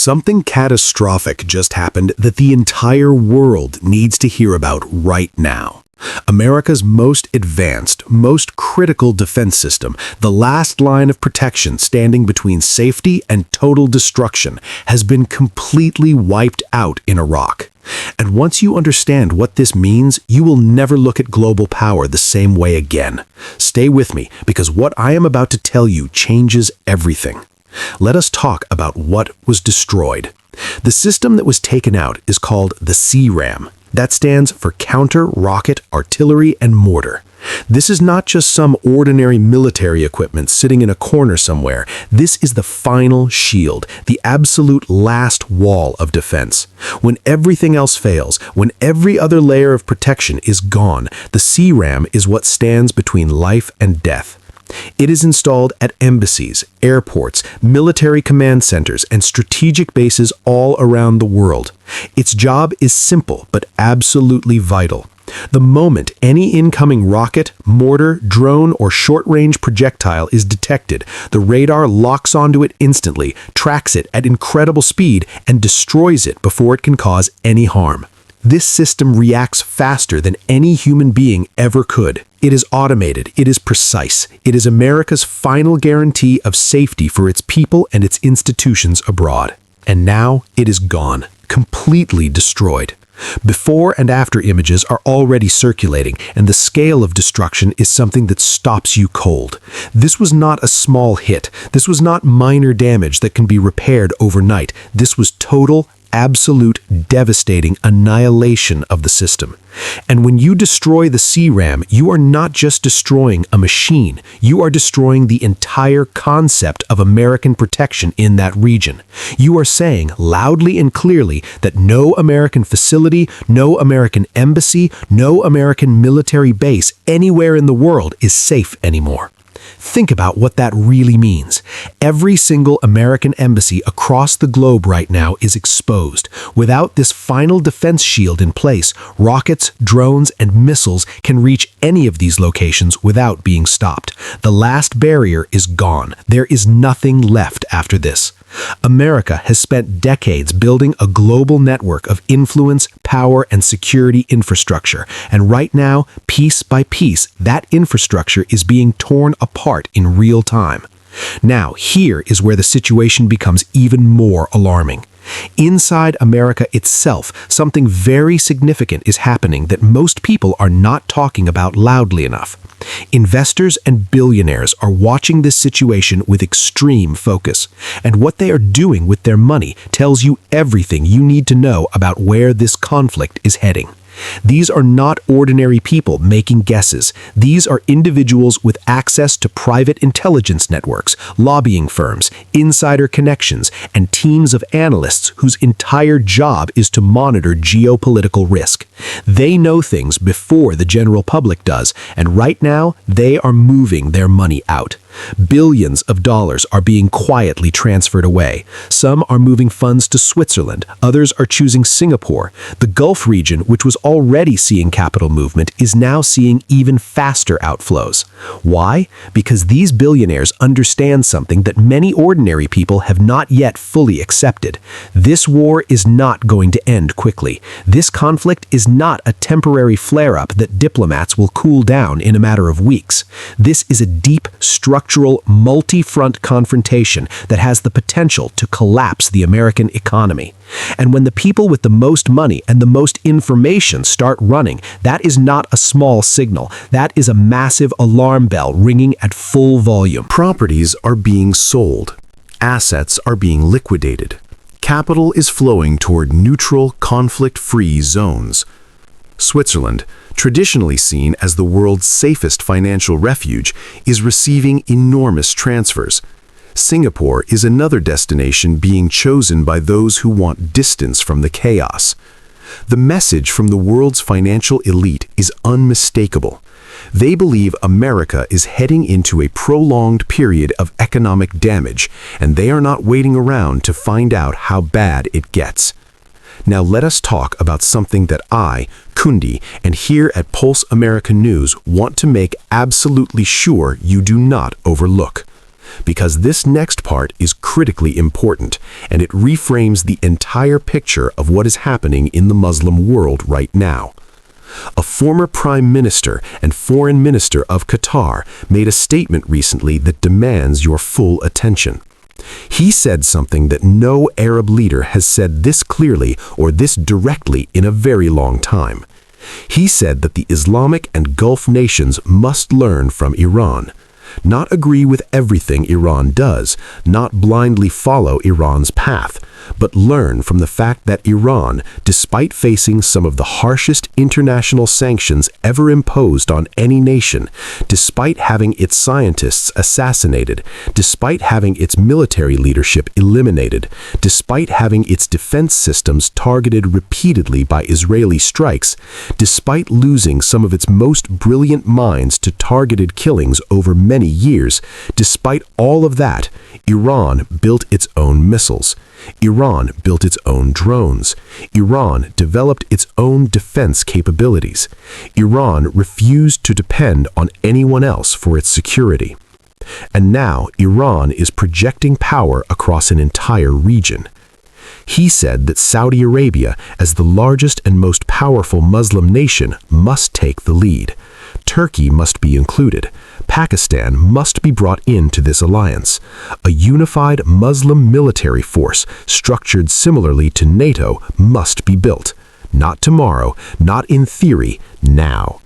Something catastrophic just happened that the entire world needs to hear about right now. America's most advanced, most critical defense system, the last line of protection standing between safety and total destruction, has been completely wiped out in Iraq. And once you understand what this means, you will never look at global power the same way again. Stay with me, because what I am about to tell you changes everything. Let us talk about what was destroyed. The system that was taken out is called the CRAM. That stands for Counter Rocket Artillery and Mortar. This is not just some ordinary military equipment sitting in a corner somewhere. This is the final shield, the absolute last wall of defense. When everything else fails, when every other layer of protection is gone, the CRAM is what stands between life and death. It is installed at embassies, airports, military command centers, and strategic bases all around the world. Its job is simple but absolutely vital. The moment any incoming rocket, mortar, drone, or short-range projectile is detected, the radar locks onto it instantly, tracks it at incredible speed, and destroys it before it can cause any harm. This system reacts faster than any human being ever could. It is automated, it is precise, it is America's final guarantee of safety for its people and its institutions abroad. And now it is gone, completely destroyed. Before and after images are already circulating, and the scale of destruction is something that stops you cold. This was not a small hit. This was not minor damage that can be repaired overnight. This was total, absolute, devastating annihilation of the system. And when you destroy the CRAM, you are not just destroying a machine, you are destroying the entire concept of American protection in that region. You are saying loudly and clearly that no American facility, no American embassy, no American military base anywhere in the world is safe anymore. Think about what that really means. Every single American embassy across the globe right now is exposed. Without this final defense shield in place, rockets, drones, and missiles can reach any of these locations without being stopped. The last barrier is gone. There is nothing left after this. America has spent decades building a global network of influence, power, and security infrastructure, and right now, piece by piece, that infrastructure is being torn apart in real time. Now, here is where the situation becomes even more alarming. Inside America itself, something very significant is happening that most people are not talking about loudly enough. Investors and billionaires are watching this situation with extreme focus, and what they are doing with their money tells you everything you need to know about where this conflict is heading. These are not ordinary people making guesses. These are individuals with access to private intelligence networks, lobbying firms, insider connections, and teams of analysts whose entire job is to monitor geopolitical risk. They know things before the general public does, and right now, they are moving their money out. Billions of dollars are being quietly transferred away. Some are moving funds to Switzerland, others are choosing Singapore. The Gulf region, which was already seeing capital movement, is now seeing even faster outflows. Why? Because these billionaires understand something that many ordinary people have not yet fully accepted. This war is not going to end quickly. This conflict is not a temporary flare-up that diplomats will cool down in a matter of weeks. This is a deep, structural, multi-front confrontation that has the potential to collapse the American economy. And when the people with the most money and the most information start running, that is not a small signal. That is a massive alarm bell ringing at full volume. Properties are being sold. Assets are being liquidated. Capital is flowing toward neutral, conflict-free zones. Switzerland, traditionally seen as the world's safest financial refuge, is receiving enormous transfers. Singapore is another destination being chosen by those who want distance from the chaos. The message from the world's financial elite is unmistakable. They believe America is heading into a prolonged period of economic damage, and they are not waiting around to find out how bad it gets. Now let us talk about something that I, Kundi, and here at Pulse America News want to make absolutely sure you do not overlook. because this next part is critically important, and it reframes the entire picture of what is happening in the Muslim world right now. A former prime minister and foreign minister of Qatar made a statement recently that demands your full attention. He said something that no Arab leader has said this clearly or this directly in a very long time. He said that the Islamic and Gulf nations must learn from Iran. Not agree with everything Iran does, not blindly follow Iran's path, but learn from the fact that Iran, despite facing some of the harshest international sanctions ever imposed on any nation, despite having its scientists assassinated, despite having its military leadership eliminated, despite having its defense systems targeted repeatedly by Israeli strikes, despite losing some of its most brilliant minds to targeted killings over many years, despite all of that, Iran built its own missiles. Iran built its own drones. Iran developed its own defense capabilities. Iran refused to depend on anyone else for its security. And now Iran is projecting power across an entire region. He said that Saudi Arabia, as the largest and most powerful Muslim nation, must take the lead. Turkey must be included. Pakistan must be brought into this alliance. A unified Muslim military force, structured similarly to NATO, must be built. Not tomorrow, not in theory, now.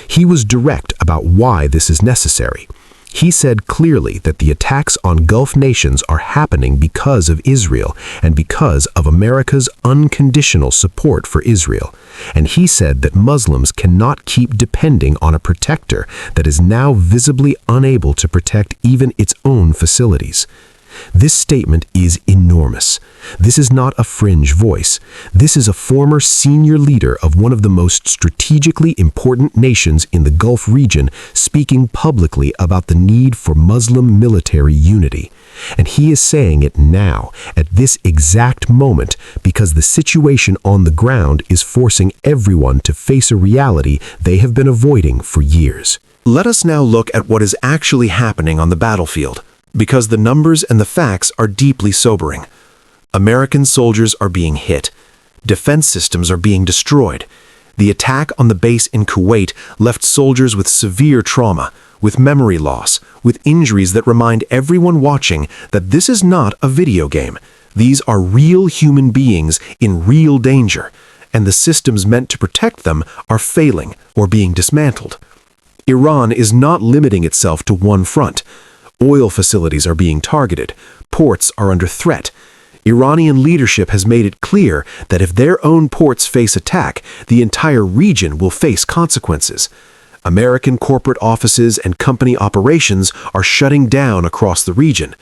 He was direct about why this is necessary. He said clearly that the attacks on Gulf nations are happening because of Israel and because of America's unconditional support for Israel. And he said that Muslims cannot keep depending on a protector that is now visibly unable to protect even its own facilities. This statement is enormous. This is not a fringe voice. This is a former senior leader of one of the most strategically important nations in the Gulf region speaking publicly about the need for Muslim military unity. And he is saying it now, at this exact moment, because the situation on the ground is forcing everyone to face a reality they have been avoiding for years. Let us now look at what is actually happening on the battlefield, because the numbers and the facts are deeply sobering. American soldiers are being hit. Defense systems are being destroyed. The attack on the base in Kuwait left soldiers with severe trauma, with memory loss, with injuries that remind everyone watching that this is not a video game. These are real human beings in real danger, and the systems meant to protect them are failing or being dismantled. Iran is not limiting itself to one front. Oil facilities are being targeted. Ports are under threat. Iranian leadership has made it clear that if their own ports face attack, the entire region will face consequences. American corporate offices and company operations are shutting down across the region.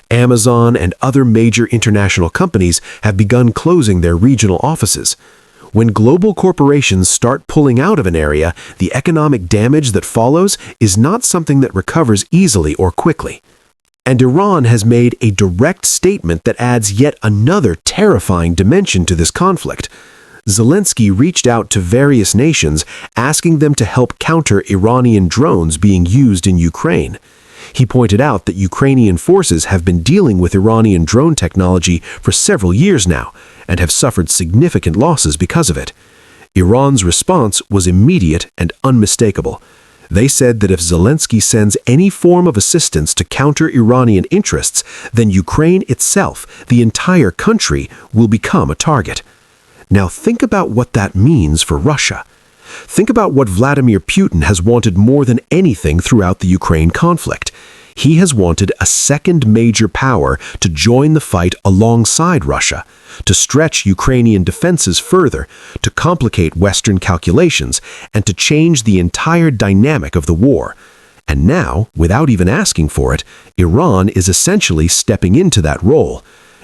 Amazon and other major international companies have begun closing their regional offices. When global corporations start pulling out of an area, the economic damage that follows is not something that recovers easily or quickly. And Iran has made a direct statement that adds yet another terrifying dimension to this conflict. Zelensky reached out to various nations, asking them to help counter Iranian drones being used in Ukraine. He pointed out that Ukrainian forces have been dealing with Iranian drone technology for several years now, and have suffered significant losses because of it. Iran's response was immediate and unmistakable. They said that if Zelensky sends any form of assistance to counter Iranian interests, then Ukraine itself, the entire country, will become a target. Now think about what that means for Russia. Think about what Vladimir Putin has wanted more than anything throughout the Ukraine conflict. He has wanted a second major power to join the fight alongside Russia, to stretch Ukrainian defenses further, to complicate Western calculations, and to change the entire dynamic of the war. And now, without even asking for it, Iran is essentially stepping into that role.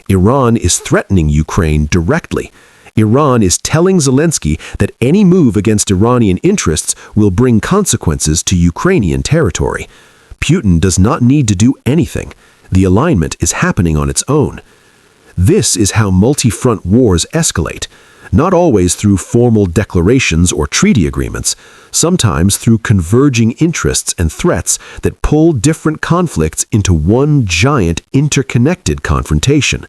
Iran is threatening Ukraine directly. Iran is telling Zelensky that any move against Iranian interests will bring consequences to Ukrainian territory. Putin does not need to do anything. The alignment is happening on its own. This is how multi-front wars escalate. not always through formal declarations or treaty agreements, sometimes through converging interests and threats that pull different conflicts into one giant interconnected confrontation.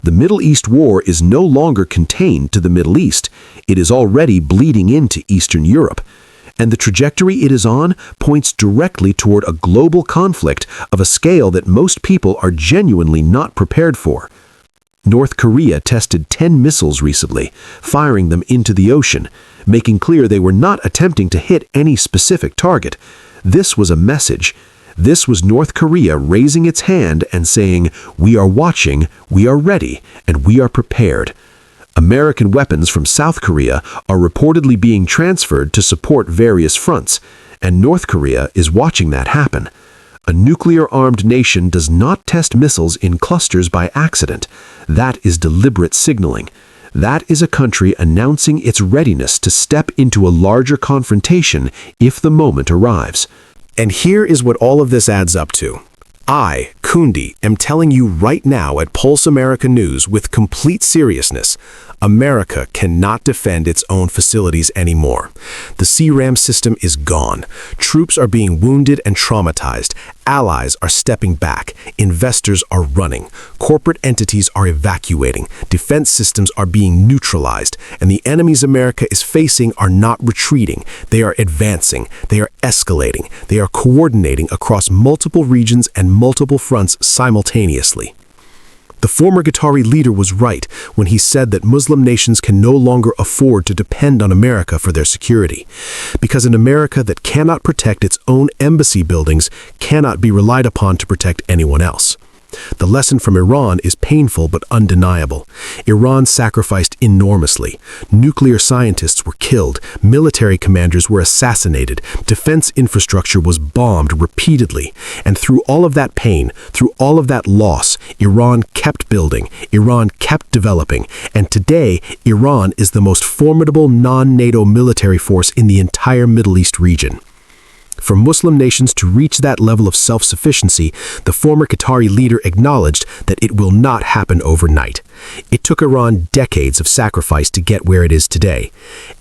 The Middle East war is no longer contained to the Middle East. It is already bleeding into Eastern Europe. And the trajectory it is on points directly toward a global conflict of a scale that most people are genuinely not prepared for. North Korea tested 10 missiles recently, firing them into the ocean, making clear they were not attempting to hit any specific target. This was a message. This was North Korea raising its hand and saying, "We are watching, we are ready, and we are prepared." American weapons from South Korea are reportedly being transferred to support various fronts, and North Korea is watching that happen. A nuclear-armed nation does not test missiles in clusters by accident. That is deliberate signaling. That is a country announcing its readiness to step into a larger confrontation if the moment arrives. And here is what all of this adds up to. I, Kundi, am telling you right now at Pulse America News with complete seriousness, America cannot defend its own facilities anymore. The CRAM system is gone. Troops are being wounded and traumatized. Allies are stepping back. Investors are running. Corporate entities are evacuating. Defense systems are being neutralized. And the enemies America is facing are not retreating. They are advancing. They are escalating. They are coordinating across multiple regions and multiple fronts simultaneously. The former Qatari leader was right when he said that Muslim nations can no longer afford to depend on America for their security, because an America that cannot protect its own embassy buildings cannot be relied upon to protect anyone else. The lesson from Iran is painful but undeniable. Iran sacrificed enormously. Nuclear scientists were killed, military commanders were assassinated, defense infrastructure was bombed repeatedly. And through all of that pain, through all of that loss, Iran kept building, Iran kept developing, and today Iran is the most formidable non-NATO military force in the entire Middle East region. For Muslim nations to reach that level of self-sufficiency, the former Qatari leader acknowledged that it will not happen overnight. It took Iran decades of sacrifice to get where it is today.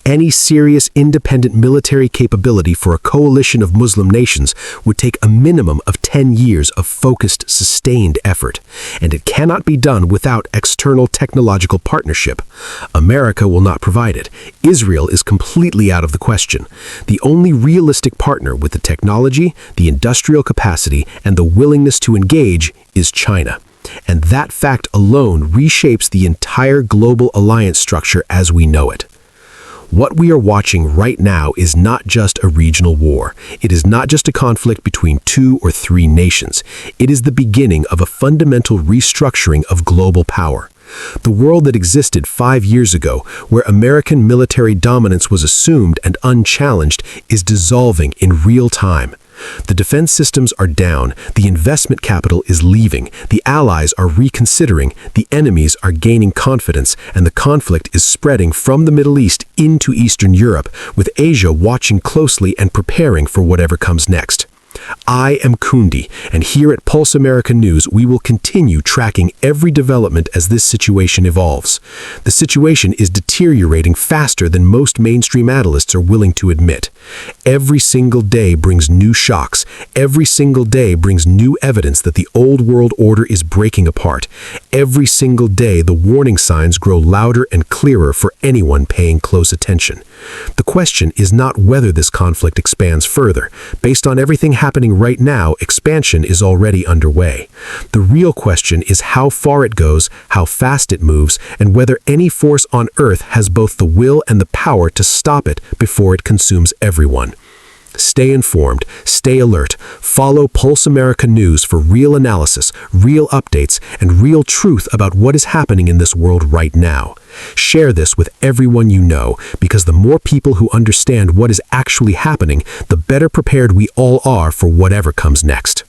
Any serious independent military capability for a coalition of Muslim nations would take a minimum of 10 years of focused, sustained effort, and it cannot be done without external technological partnership. America will not provide it. Israel is completely out of the question. The only realistic partner with the technology, the industrial capacity, and the willingness to engage is China. And that fact alone reshapes the entire global alliance structure as we know it. What we are watching right now is not just a regional war. It is not just a conflict between 2 or 3 nations. It is the beginning of a fundamental restructuring of global power. The world that existed 5 years ago, where American military dominance was assumed and unchallenged, is dissolving in real time. The defense systems are down, the investment capital is leaving, the allies are reconsidering, the enemies are gaining confidence, and the conflict is spreading from the Middle East into Eastern Europe, with Asia watching closely and preparing for whatever comes next. I am Kundi, and here at Pulse America News, we will continue tracking every development as this situation evolves. The situation is deteriorating faster than most mainstream analysts are willing to admit. Every single day brings new shocks. Every single day brings new evidence that the old world order is breaking apart. Every single day, the warning signs grow louder and clearer for anyone paying close attention. The question is not whether this conflict expands further. Based on everything happening right now, expansion is already underway. The real question is how far it goes, how fast it moves, and whether any force on Earth has both the will and the power to stop it before it consumes everyone. Stay informed, stay alert, follow Pulse America News for real analysis, real updates, and real truth about what is happening in this world right now. Share this with everyone you know, because the more people who understand what is actually happening, the better prepared we all are for whatever comes next.